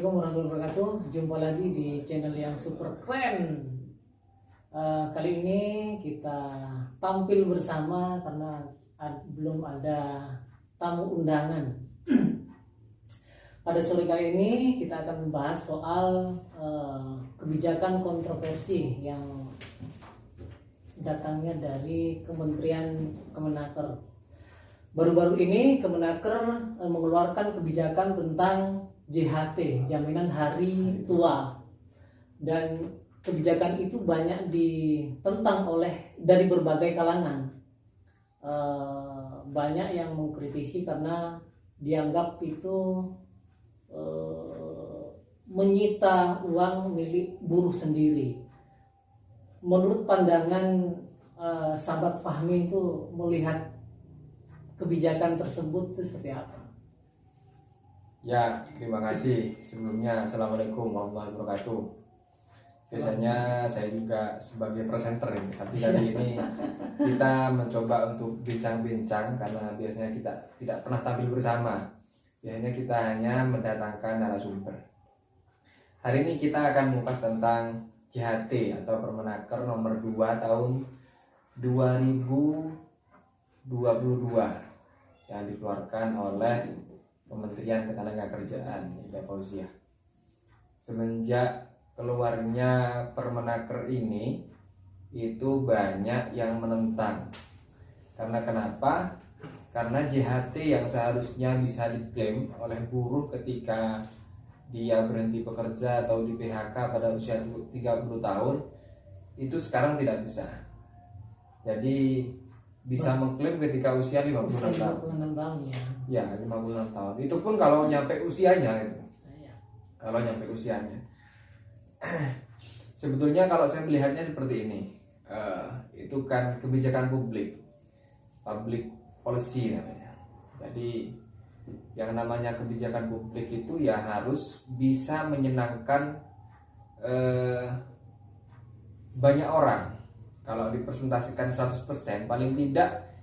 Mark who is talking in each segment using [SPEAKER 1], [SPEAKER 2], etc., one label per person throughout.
[SPEAKER 1] Assalamualaikum warahmatullahi wabarakatuh. Jumpa lagi di channel yang super keren. Kali ini kita tampil bersama karena belum ada tamu undangan. Pada sore kali ini kita akan membahas soal kebijakan kontroversi yang datangnya dari Kementerian Kemenaker. Baru-baru ini Kemenaker mengeluarkan kebijakan tentang JHT, Jaminan Hari Tua, dan kebijakan itu banyak ditentang dari berbagai kalangan. Banyak yang mengkritisi karena dianggap itu menyita uang milik buruh sendiri. Menurut pandangan sahabat Fahmi itu melihat kebijakan tersebut itu seperti apa?
[SPEAKER 2] Ya, terima kasih. Sebelumnya, Assalamualaikum warahmatullahi wabarakatuh. Biasanya saya juga sebagai presenter ini, tapi kali ini kita mencoba untuk bincang-bincang karena biasanya kita tidak pernah tampil bersama. Biasanya kita hanya mendatangkan narasumber. Hari ini kita akan mengupas tentang JHT atau Permenaker nomor 2 tahun 2022 yang dikeluarkan oleh Kementerian Ketenagakerjaan Fauziah. Semenjak keluarnya Permenaker ini itu banyak yang menentang. Karena kenapa? Karena JHT yang seharusnya bisa diklaim oleh buruh ketika dia berhenti bekerja atau di PHK pada usia 30 tahun itu sekarang tidak bisa. Jadi bisa mengklaim ketika usia 56 tahun. Ya, 56 tahun. Itu pun kalau nyampe usianya itu. Kalau nyampe usianya. Sebetulnya kalau saya melihatnya seperti ini. Itu kan kebijakan publik. Public policy namanya. Jadi yang namanya kebijakan publik itu ya harus bisa menyenangkan banyak orang. Kalau dipresentasikan 100%, paling tidak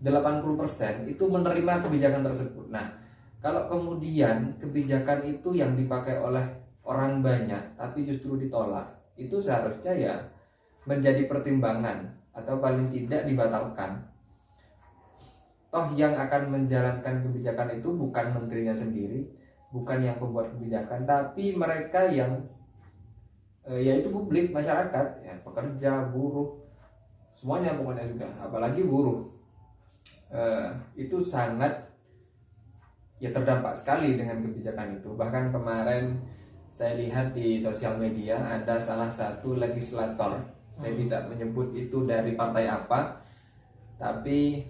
[SPEAKER 2] 80% itu menerima kebijakan tersebut. Nah, kalau kemudian kebijakan itu yang dipakai oleh orang banyak tapi justru ditolak, itu seharusnya ya menjadi pertimbangan atau paling tidak dibatalkan. Toh yang akan menjalankan kebijakan itu bukan menterinya sendiri, bukan yang pembuat kebijakan, tapi mereka yang yaitu publik, masyarakat, ya, pekerja, buruh, semuanya pokoknya sudah, apalagi buruh itu sangat ya terdampak sekali dengan kebijakan itu. Bahkan kemarin saya lihat di sosial media ada salah satu legislator, saya tidak menyebut itu dari partai apa, tapi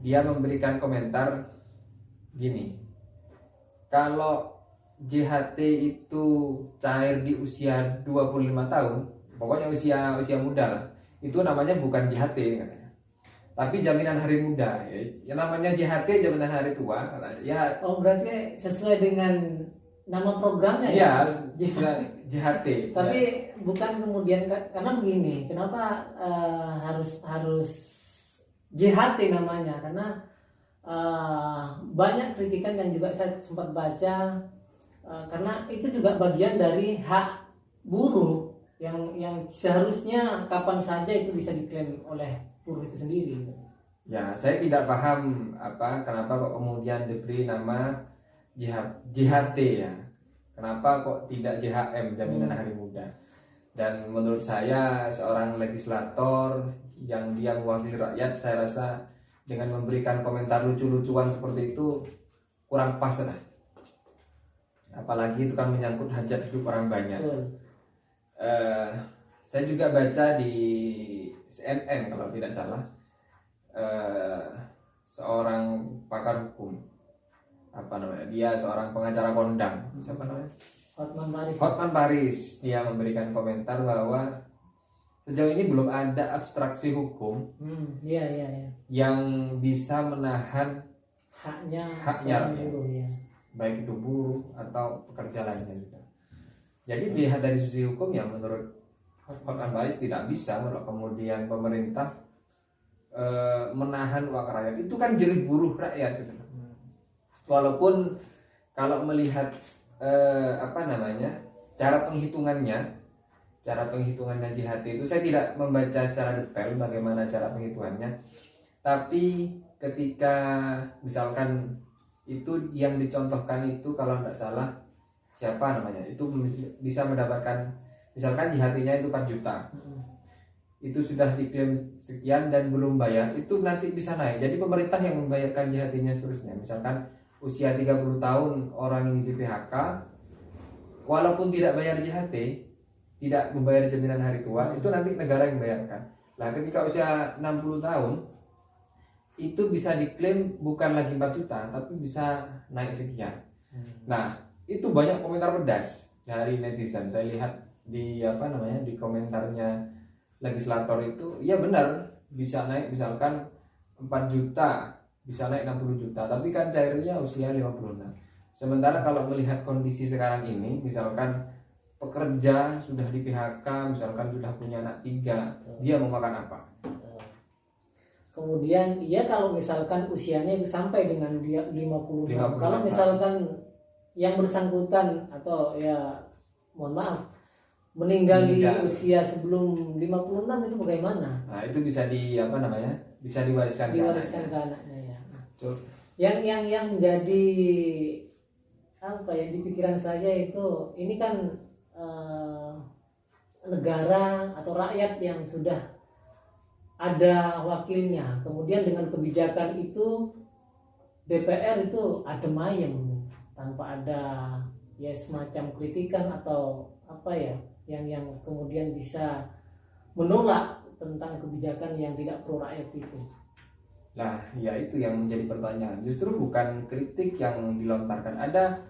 [SPEAKER 2] dia memberikan komentar gini, kalau JHT itu cair di usia 25 tahun, pokoknya usia muda lah, itu namanya bukan JHT katanya, tapi jaminan hari muda. Ya namanya JHT, jaminan hari tua katanya. Ya,
[SPEAKER 1] berarti sesuai dengan nama programnya
[SPEAKER 2] ya?
[SPEAKER 1] Ya,
[SPEAKER 2] JHT.
[SPEAKER 1] Tapi
[SPEAKER 2] ya.
[SPEAKER 1] Bukan kemudian karena begini, kenapa harus JHT namanya? Karena banyak kritikan yang juga saya sempat baca, karena itu juga bagian dari hak buruh yang seharusnya kapan saja itu bisa diklaim oleh buruh itu sendiri.
[SPEAKER 2] Ya, saya tidak paham kenapa kok kemudian diberi nama JHT ya. Kenapa kok tidak JHM, jaminan hari muda? Dan menurut saya seorang legislator yang dia mewakili rakyat, saya rasa dengan memberikan komentar lucu-lucuan seperti itu kurang pas lah. Apalagi itu kan menyangkut hajat hidup orang banyak. Saya juga baca di CNN kalau tidak salah, seorang pakar hukum, dia seorang pengacara kondang, siapa namanya? Hotman Paris. Dia memberikan komentar bahwa sejauh ini belum ada abstraksi hukum yang bisa menahan haknya baik itu buruh atau pekerja lainnya juga. Jadi dilihat dari sisi hukum ya menurut Hotman Paris tidak bisa kalau kemudian pemerintah menahan uang rakyat. Itu kan jerih buruh rakyat gitu. Walaupun kalau melihat apa namanya, cara penghitungannya JHT itu saya tidak membaca secara detail bagaimana cara penghitungannya, tapi ketika misalkan itu yang dicontohkan itu kalau tidak salah siapa namanya itu bisa mendapatkan misalkan JHT-nya itu 4 juta, itu sudah diklaim sekian dan belum bayar, itu nanti bisa naik. Jadi pemerintah yang membayarkan JHT-nya seterusnya. Misalkan usia 30 tahun orang ini di PHK, walaupun tidak bayar JHT, tidak membayar jaminan hari tua, itu nanti negara yang membayarkan. Nah, ketika usia 60 tahun, itu bisa diklaim bukan lagi 4 juta, tapi bisa naik sekian. Nah, itu banyak komentar pedas dari netizen. Saya lihat di di komentarnya legislator itu, iya benar bisa naik misalkan 4 juta, bisa naik 60 juta, tapi kan cairnya usia 56. Sementara kalau melihat kondisi sekarang ini, misalkan pekerja sudah di PHK, misalkan sudah punya anak 3, dia mau makan apa?
[SPEAKER 1] Kemudian kalau misalkan usianya itu sampai dengan dia 50. Kalau misalkan yang bersangkutan atau mohon maaf meninggal di usia sebelum 56 itu bagaimana?
[SPEAKER 2] Nah, itu bisa bisa diwariskan ke
[SPEAKER 1] anaknya ya. Yang menjadi di pikiran saya itu, ini kan negara atau rakyat yang sudah ada wakilnya, kemudian dengan kebijakan itu DPR itu adem ayem tanpa ada semacam kritikan atau yang kemudian bisa menolak tentang kebijakan yang tidak pro rakyat itu.
[SPEAKER 2] Nah, ya itu yang menjadi pertanyaan. Justru bukan kritik yang dilontarkan. Ada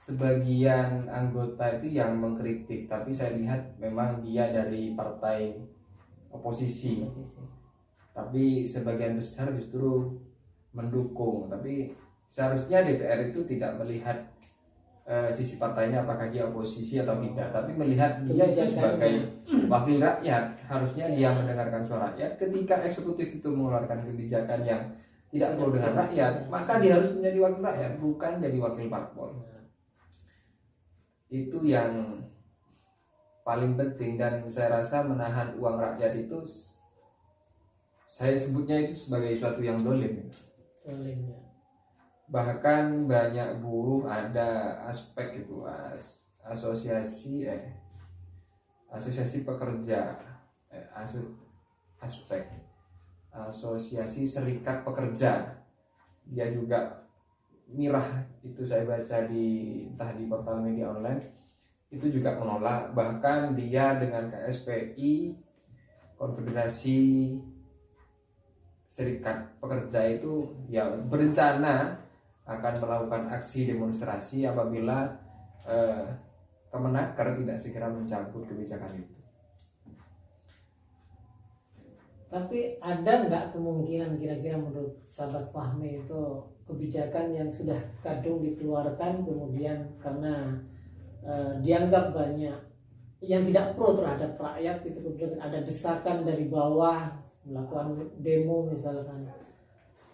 [SPEAKER 2] sebagian anggota itu yang mengkritik, tapi saya lihat memang dia dari partai oposisi. Tapi sebagian besar justru mendukung. Tapi seharusnya DPR itu tidak melihat sisi partainya apakah dia oposisi atau tidak, tapi melihat dia itu sebagai wakil rakyat. Harusnya dia mendengarkan suara rakyat. Ketika eksekutif itu mengeluarkan kebijakan yang tidak pro dengan rakyat, maka dia harus menjadi wakil rakyat, bukan jadi wakil parpol. Itu yang paling penting, dan saya rasa menahan uang rakyat itu saya sebutnya itu sebagai suatu yang dolim. Bahkan banyak buruh ada aspek itu asosiasi pekerja, aspek asosiasi serikat pekerja, dia juga mirah. Itu saya baca entah di portal media online, itu juga menolak. Bahkan dia dengan KSPI, Konfederasi Serikat Pekerja, itu berencana akan melakukan aksi demonstrasi apabila Kemenaker tidak segera mencabut kebijakan itu.
[SPEAKER 1] Tapi ada nggak kemungkinan kira-kira menurut sahabat Fahmi itu kebijakan yang sudah kadung dikeluarkan kemudian karena dianggap banyak yang tidak pro terhadap rakyat, itu kemudian ada desakan dari bawah melakukan demo misalkan,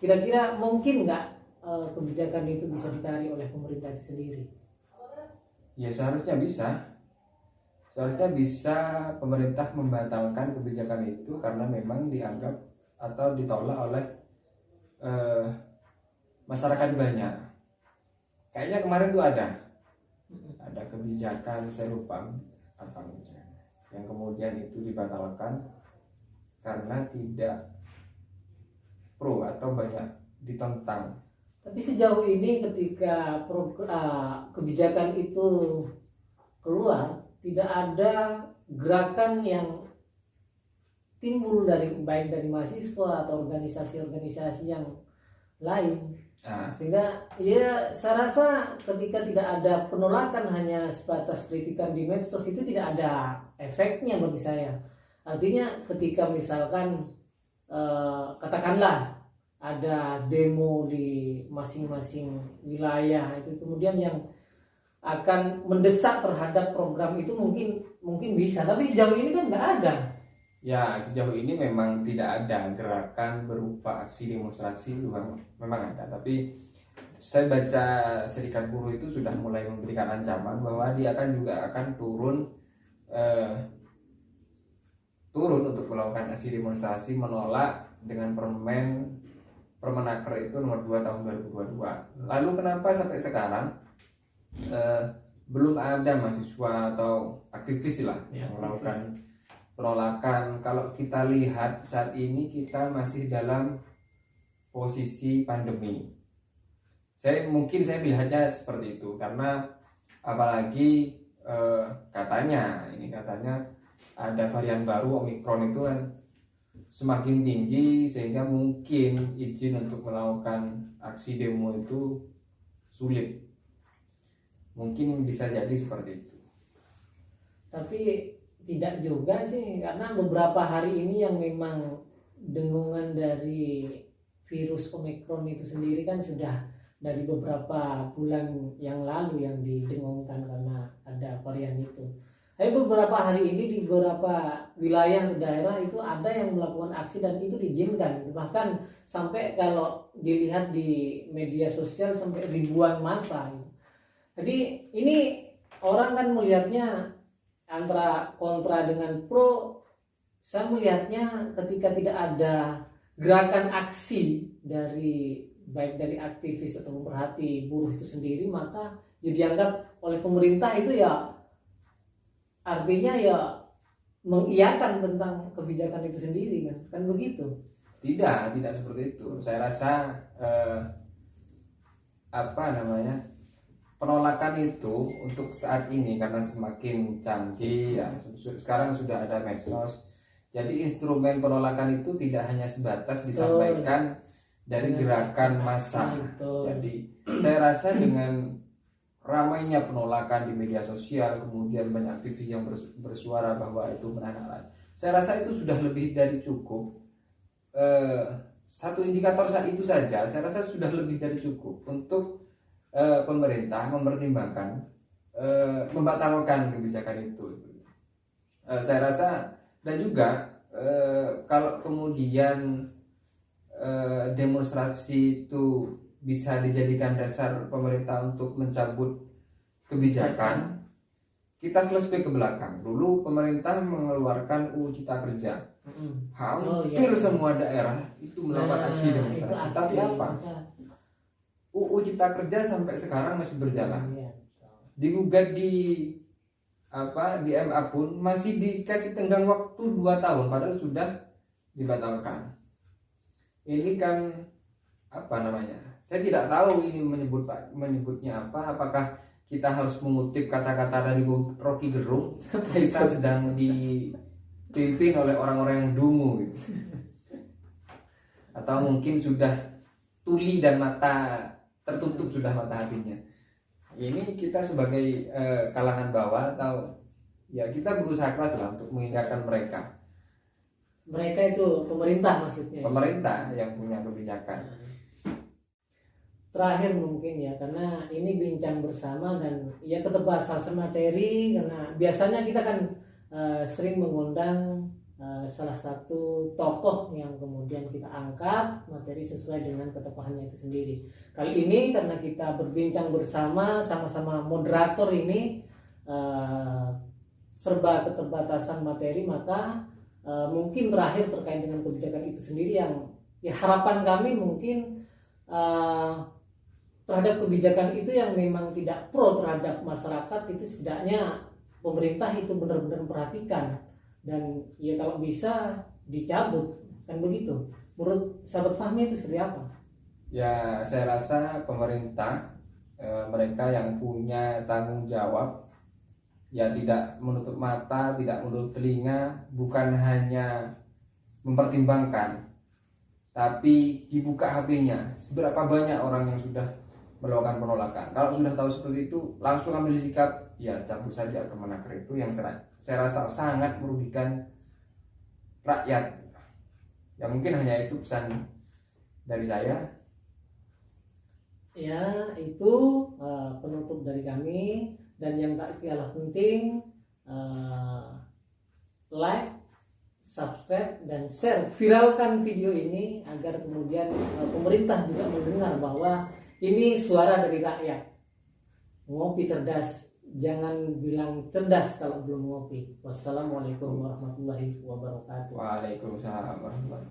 [SPEAKER 1] kira-kira mungkin nggak kebijakan itu bisa ditarik oleh pemerintah itu sendiri?
[SPEAKER 2] Ya seharusnya bisa pemerintah membatalkan kebijakan itu karena memang dianggap atau ditolak oleh masyarakat banyak. Kayaknya kemarin tuh ada kebijakan, saya lupa apa yang kemudian itu dibatalkan karena tidak pro atau banyak ditentang.
[SPEAKER 1] Tapi sejauh ini ketika kebijakan itu keluar, tidak ada gerakan yang timbul baik dari mahasiswa atau organisasi-organisasi yang lain. Sehingga saya rasa ketika tidak ada penolakan, hanya sebatas kritikan di medsos, itu tidak ada efeknya bagi saya. Artinya ketika misalkan katakanlah ada demo di masing-masing wilayah, itu kemudian yang akan mendesak terhadap program itu mungkin bisa, tapi sejauh ini kan nggak ada.
[SPEAKER 2] Ya, sejauh ini memang tidak ada gerakan berupa aksi demonstrasi, memang ada, tapi saya baca serikat buruh itu sudah mulai memberikan ancaman bahwa dia juga akan turun untuk melakukan aksi demonstrasi menolak dengan Permenaker itu nomor 2 tahun 2022. Lalu kenapa sampai sekarang belum ada mahasiswa atau aktivis lah yang melakukan penolakan? Kalau kita lihat saat ini kita masih dalam posisi pandemi. Saya melihatnya seperti itu karena apalagi katanya ada varian baru Omikron itu kan semakin tinggi sehingga mungkin izin untuk melakukan aksi demo itu sulit. Mungkin bisa jadi seperti itu.
[SPEAKER 1] Tapi tidak juga sih, karena beberapa hari ini yang memang dengungan dari virus Omikron itu sendiri kan sudah dari beberapa bulan yang lalu yang didengungkan karena ada varian itu. Tapi beberapa hari ini di beberapa wilayah atau daerah itu ada yang melakukan aksi dan itu diizinkan. Bahkan sampai kalau dilihat di media sosial sampai ribuan massa. Jadi ini orang kan melihatnya antara kontra dengan pro. Saya melihatnya ketika tidak ada gerakan aksi dari baik dari aktivis atau pemerhati buruh itu sendiri, maka ya dianggap oleh pemerintah itu ya artinya ya mengiyakan tentang kebijakan itu sendiri, kan begitu.
[SPEAKER 2] Tidak seperti itu. Saya rasa penolakan itu untuk saat ini karena semakin canggih ya, sekarang sudah ada medsos. Jadi instrumen penolakan itu tidak hanya sebatas disampaikan dari gerakan massa. Jadi saya rasa dengan ramainya penolakan di media sosial, kemudian banyak aktivis yang bersuara bahwa itu menahan, saya rasa itu sudah lebih dari cukup. Satu indikator saat itu saja saya rasa sudah lebih dari cukup untuk pemerintah mempertimbangkan membatalkan kebijakan itu. Saya rasa, dan juga kalau kemudian demonstrasi itu bisa dijadikan dasar pemerintah untuk mencabut kebijakan, kita flashback ke belakang. Dulu pemerintah mengeluarkan UU Cipta Kerja. Hampir semua daerah itu melakukan aksi demonstrasi. Tapi apa? UU Cipta Kerja sampai sekarang masih berjalan. Digugat di MA pun masih dikasih tenggang waktu 2 tahun padahal sudah dibatalkan. Ini kan saya tidak tahu ini menyebutnya apa. Apakah kita harus mengutip kata-kata dari Rocky Gerung? Kita sedang dipimpin oleh orang-orang yang dungu gitu. Atau mungkin sudah tuli dan tertutup sudah mata hatinya. Ini kita sebagai kalangan bawah atau ya kita berusaha keras lah untuk mengingatkan mereka.
[SPEAKER 1] Mereka itu pemerintah maksudnya.
[SPEAKER 2] Pemerintah yang punya kebijakan.
[SPEAKER 1] Terakhir mungkin ya, karena ini bincang bersama dan ya keterbatasan materi, karena biasanya kita kan sering mengundang salah satu tokoh yang kemudian kita angkat materi sesuai dengan ketokohannya itu sendiri. Kali ini karena kita berbincang bersama, sama-sama moderator ini serba keterbatasan materi, maka mungkin terakhir terkait dengan kebijakan itu sendiri yang ya harapan kami mungkin terhadap kebijakan itu yang memang tidak pro terhadap masyarakat itu setidaknya pemerintah itu benar-benar perhatikan dan ya kalau bisa dicabut, kan begitu. Menurut sahabat Fahmi itu seperti apa?
[SPEAKER 2] Ya saya rasa pemerintah mereka yang punya tanggung jawab ya tidak menutup mata, tidak menutup telinga, bukan hanya mempertimbangkan tapi dibuka HP-nya seberapa banyak orang yang sudah melakukan penolakan. Kalau sudah tahu seperti itu langsung ambil sikap, ya cabut saja Permenaker itu yang saya rasa sangat merugikan rakyat. Ya mungkin hanya itu pesan dari saya.
[SPEAKER 1] Ya itu penutup dari kami, dan yang tak kalah penting like, subscribe dan share, viralkan video ini agar kemudian pemerintah juga mendengar bahwa Ini suara dari rakyat. Ngopi cerdas, jangan bilang cerdas kalau belum ngopi. Wassalamualaikum warahmatullahi wabarakatuh.
[SPEAKER 2] Waalaikumsalam warahmatullahi wabarakatuh.